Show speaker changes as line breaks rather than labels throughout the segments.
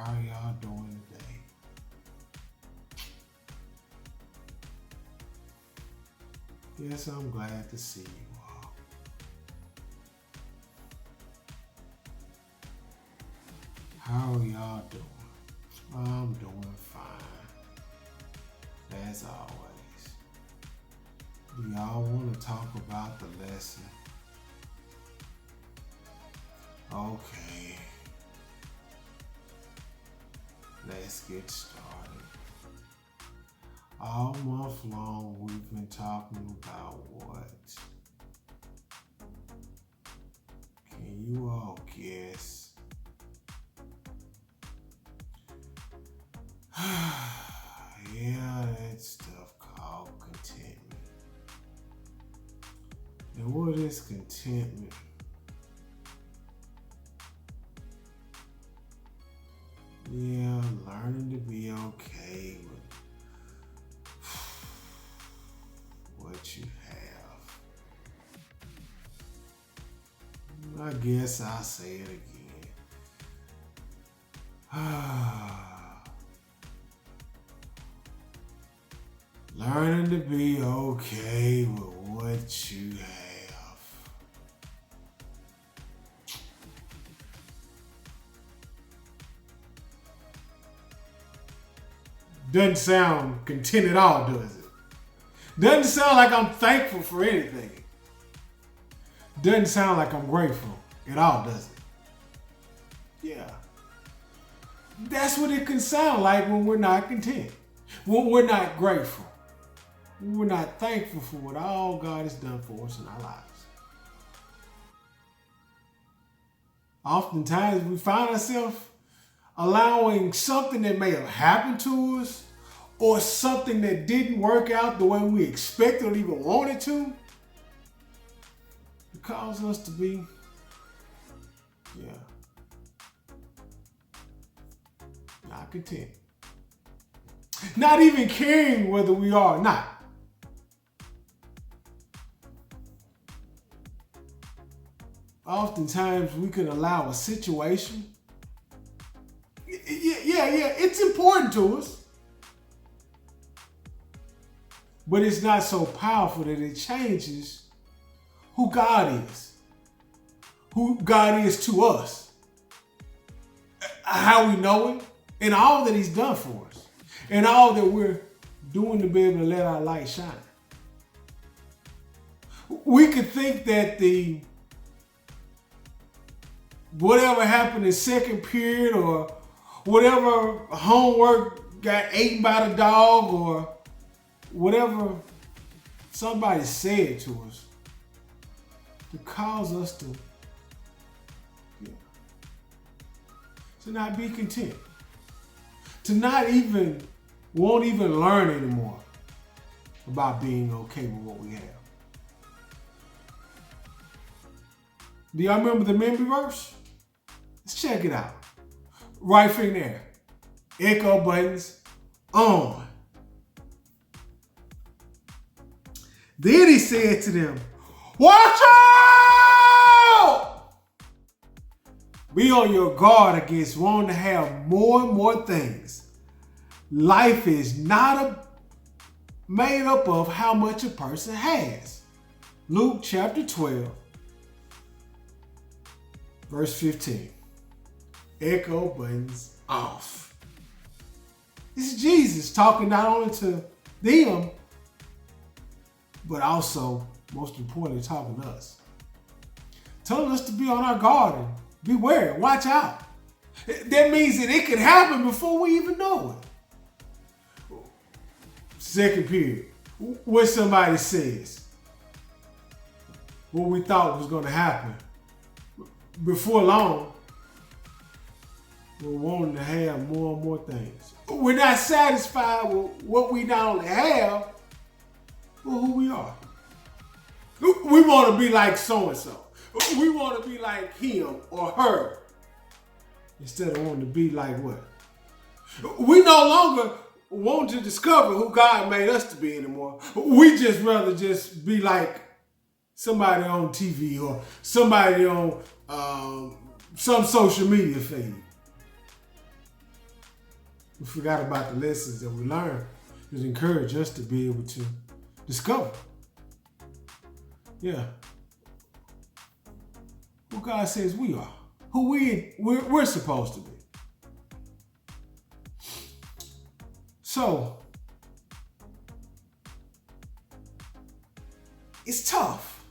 How are y'all doing today? Yes, I'm glad to see you all. How are y'all doing? I'm doing fine, as always. Do y'all want to talk about the lesson? Okay. Let's get started. All month long, we've been talking about what? Can you all guess? Yeah, that stuff called contentment. And what is contentment? Yeah, learning to be okay with what you have. I guess I'll say it again. Learning to be okay with what you have. Doesn't sound content at all, does it? Doesn't sound like I'm thankful for anything. Doesn't sound like I'm grateful at all, does it? Yeah. That's what it can sound like when we're not content. When we're not grateful. When we're not thankful for what all God has done for us in our lives. Oftentimes we find ourselves allowing something that may have happened to us or something that didn't work out the way we expected or even wanted to cause us to be, not content. Not even caring whether we are or not. Oftentimes we can allow a situation. It's important to us. But it's not so powerful that it changes who God is. Who God is to us. How we know Him. And all that He's done for us. And all that we're doing to be able to let our light shine. We could think that whatever happened in second period or whatever homework got eaten by the dog or whatever somebody said to us to cause us to not be content. To not even, won't even learn anymore about being okay with what we have. Do y'all remember the memory verse? Let's check it out. Right from there. Echo buttons on. Then He said to them, watch out! Be on your guard against wanting to have more and more things. Life is not made up of how much a person has. Luke chapter 12, verse 15. Echo buttons off. This is Jesus talking not only to them, but also, most importantly, talking to us. Telling us to be on our guard and beware, watch out. That means that it could happen before we even know it. Second period, what somebody says, what we thought was going to happen. Before long, we're wanting to have more and more things. We're not satisfied with what we not only have, but who we are. We want to be like so-and-so. We want to be like him or her. Instead of wanting to be like what? We no longer want to discover who God made us to be anymore. We just rather just be like somebody on TV or somebody on some social media feed. We forgot about the lessons that we learned that encourage us to be able to discover. Yeah. Who God says we are. Who we're supposed to be. So, it's tough.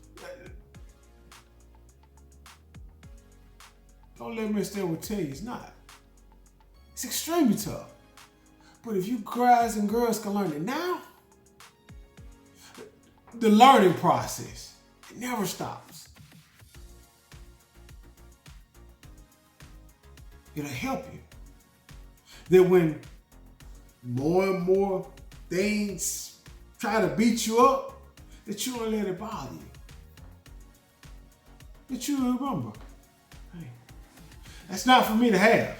Don't let Mr. Edward tell you it's not. It's extremely tough. But if you guys and girls can learn it now, the learning process, it never stops. It'll help you. That when more and more things try to beat you up, that you don't let it bother you. That you remember, hey, that's not for me to have.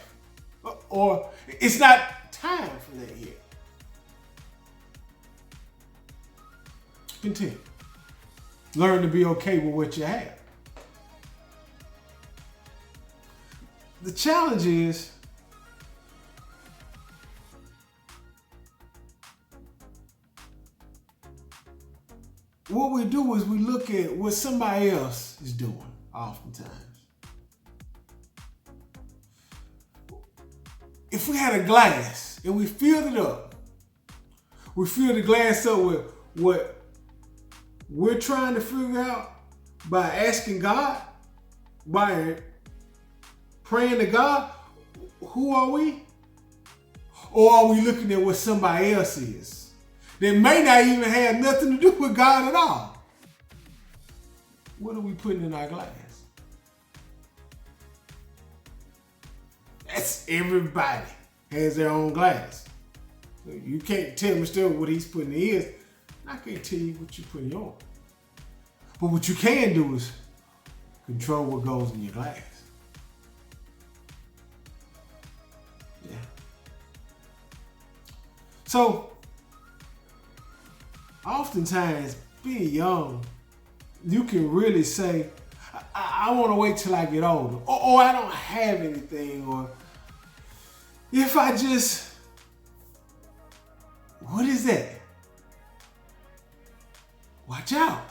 Or it's not time for that yet. Continue. Learn to be okay with what you have. The challenge is what we do is we look at what somebody else is doing oftentimes. If we had a glass and we filled it up, we fill the glass up with what we're trying to figure out by asking God, by praying to God, who are we? Or are we looking at what somebody else is that may not even have nothing to do with God at all? What are we putting in our glass? That's everybody has their own glass. So you can't tell Mr. what he's putting in his. I can't tell you what you put in yours. But what you can do is control what goes in your glass. Yeah. So, oftentimes, being young, you can really say, I want to wait till I get older. Or I don't have anything. Or if I just, what is that? Watch out.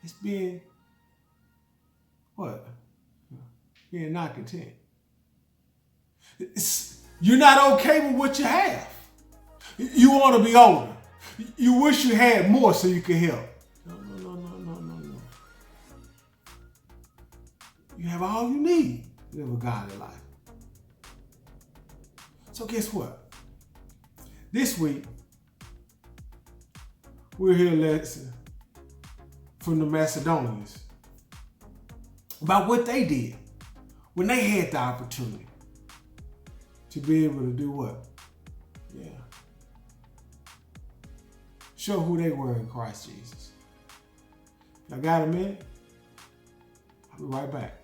It's being, what? Being not content. You're not okay with what you have. You want to be older. You wish you had more so you could help. No. You have all you need to live a godly life. So guess what? This week, we'll hear a lesson from the Macedonians about what they did when they had the opportunity to be able to do what? Yeah. Show who they were in Christ Jesus. Y'all got a minute? I'll be right back.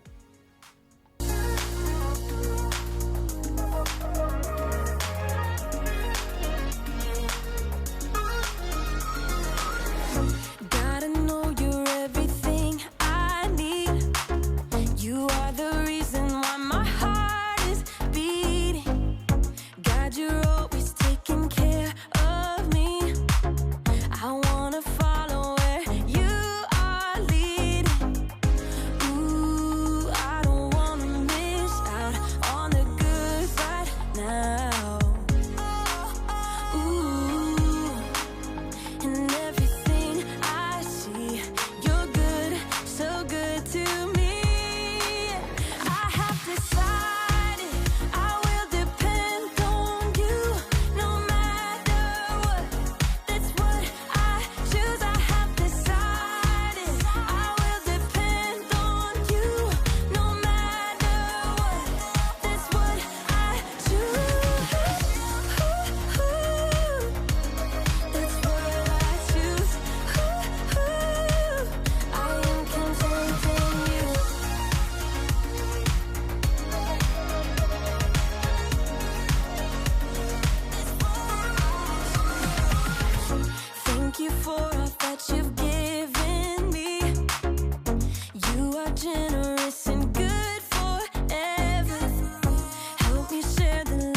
Generous and good forever. Help me share the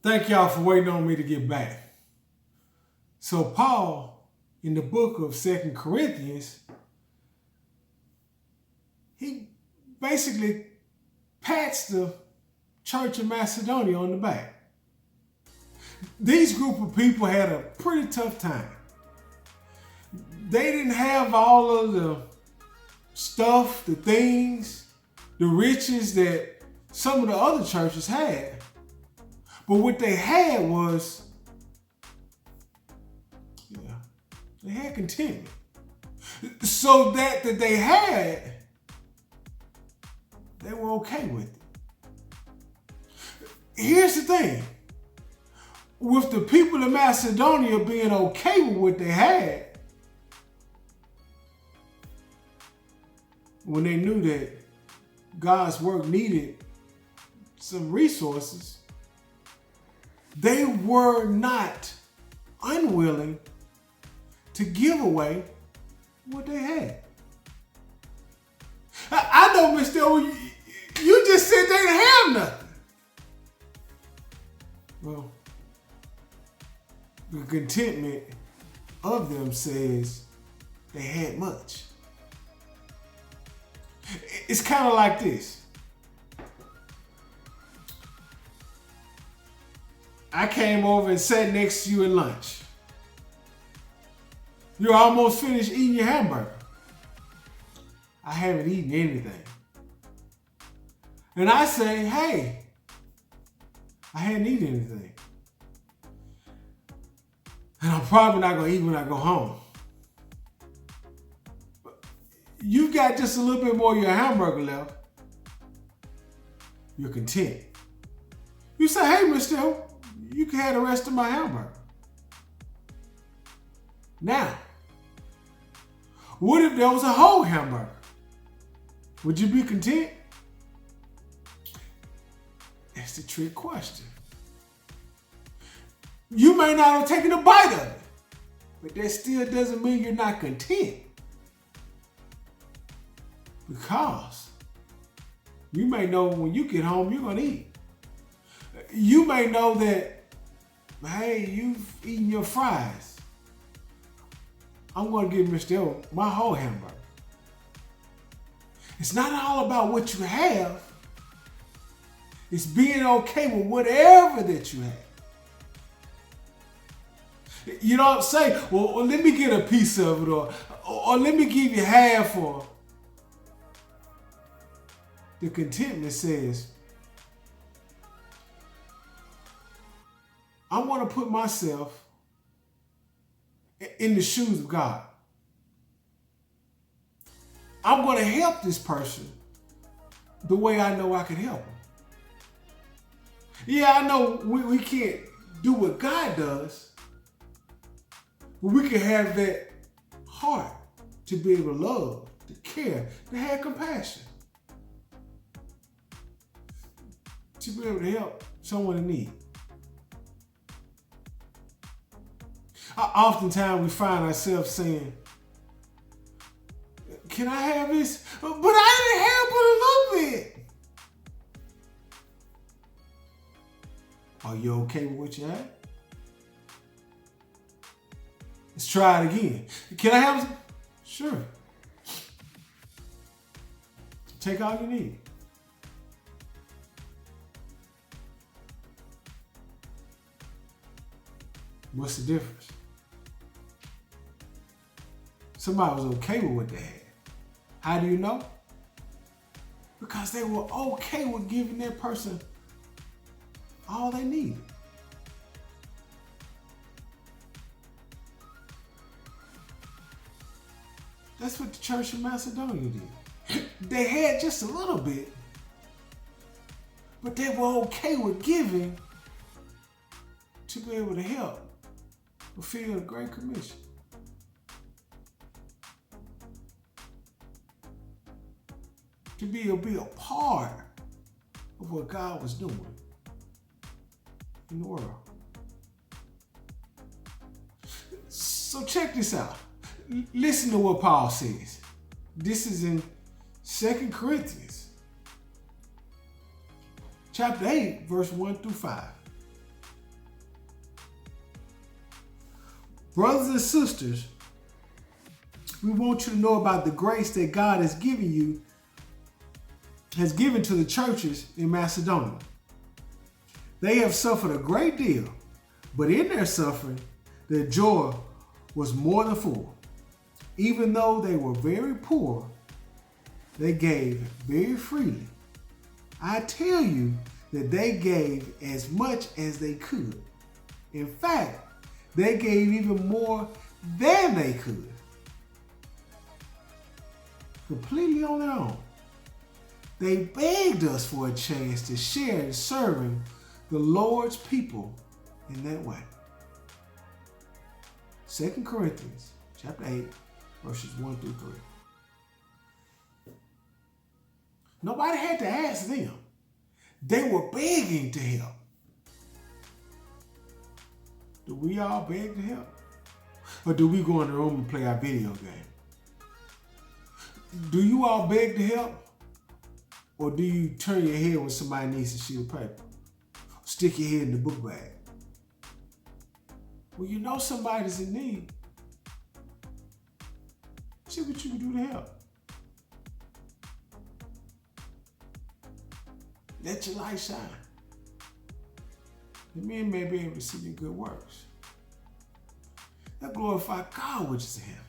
Thank y'all for waiting on me to get back. So Paul, in the book of 2 Corinthians, he basically pats the church of Macedonia on the back. These group of people had a pretty tough time. They didn't have all of the stuff, the things, the riches that some of the other churches had. But what they had was, they had contentment. So that they had, they were okay with it. Here's the thing. With the people of Macedonia being okay with what they had, when they knew that God's work needed some resources, they were not unwilling to give away what they had. I know, Mr. O, you just said they didn't have nothing. Well, the contentment of them says they had much. It's kind of like this. I came over and sat next to you at lunch. You're almost finished eating your hamburger. I haven't eaten anything. And I say, hey, I hadn't eaten anything. And I'm probably not going to eat when I go home. You got just a little bit more of your hamburger left. You're content. You say, hey, Mr. O, you can have the rest of my hamburger. Now, what if there was a whole hamburger? Would you be content? That's the trick question. You may not have taken a bite of it, but that still doesn't mean you're not content. Because you may know when you get home, you're going to eat. You may know that, hey, you've eaten your fries. I'm going to give Mr. O my whole hamburger. It's not all about what you have. It's being okay with whatever that you have. You don't say, well, let me get a piece of it, or let me give you half, or the contentment says, I want to put myself in the shoes of God. I'm going to help this person the way I know I can help them. Yeah, I know we can't do what God does, but we can have that heart to be able to love, to care, to have compassion, to be able to help someone in need. Oftentimes we find ourselves saying, can I have this? But I didn't have but a little bit. Are you okay with what you have? Let's try it again. Can I have some? Sure. Take all you need. What's the difference? Somebody was okay with what they had. How do you know? Because they were okay with giving that person all they needed. That's what the church in Macedonia did. They had just a little bit, but they were okay with giving to be able to help fulfill the Great Commission. To be able to be a part of what God was doing in the world. So check this out. Listen to what Paul says. This is in 2 Corinthians, chapter 8, verse 1 through 5. Brothers and sisters, we want you to know about the grace that God has given to the churches in Macedonia. They have suffered a great deal, but in their suffering, their joy was more than full. Even though they were very poor, they gave very freely. I tell you that they gave as much as they could. In fact, they gave even more than they could. Completely on their own. They begged us for a chance to share in serving the Lord's people in that way. 2 Corinthians chapter 8, verses 1 through 3. Nobody had to ask them. They were begging to help. Do we all beg to help? Or do we go in the room and play our video game? Do you all beg to help? Or do you turn your head when somebody needs a sheet of paper? Stick your head in the book bag? Well, you know somebody's in need. See what you can do to help. Let your light shine. The men may be able to see your good works. That glorify God which is in heaven.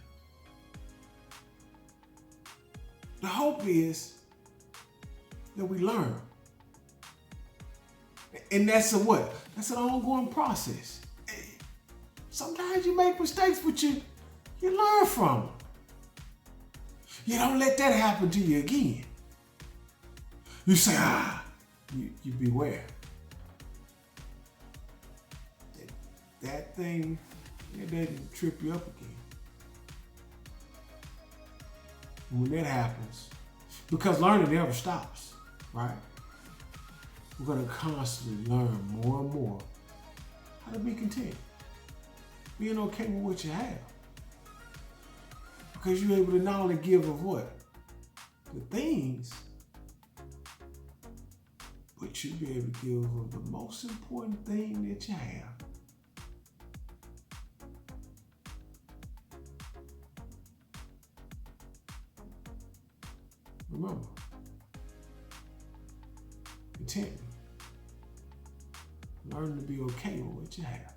The hope is that we learn. And that's a what? That's an ongoing process. Sometimes you make mistakes, but you learn from them. You don't let that happen to you again. You say, you beware. That thing, it doesn't trip you up again. When that happens, because learning never stops, right? We're going to constantly learn more and more how to be content. Being okay with what you have. Because you're able to not only give of what? The things, but you'll be able to give of the most important thing that you have. Remember, contentment. Learn to be okay with what you have.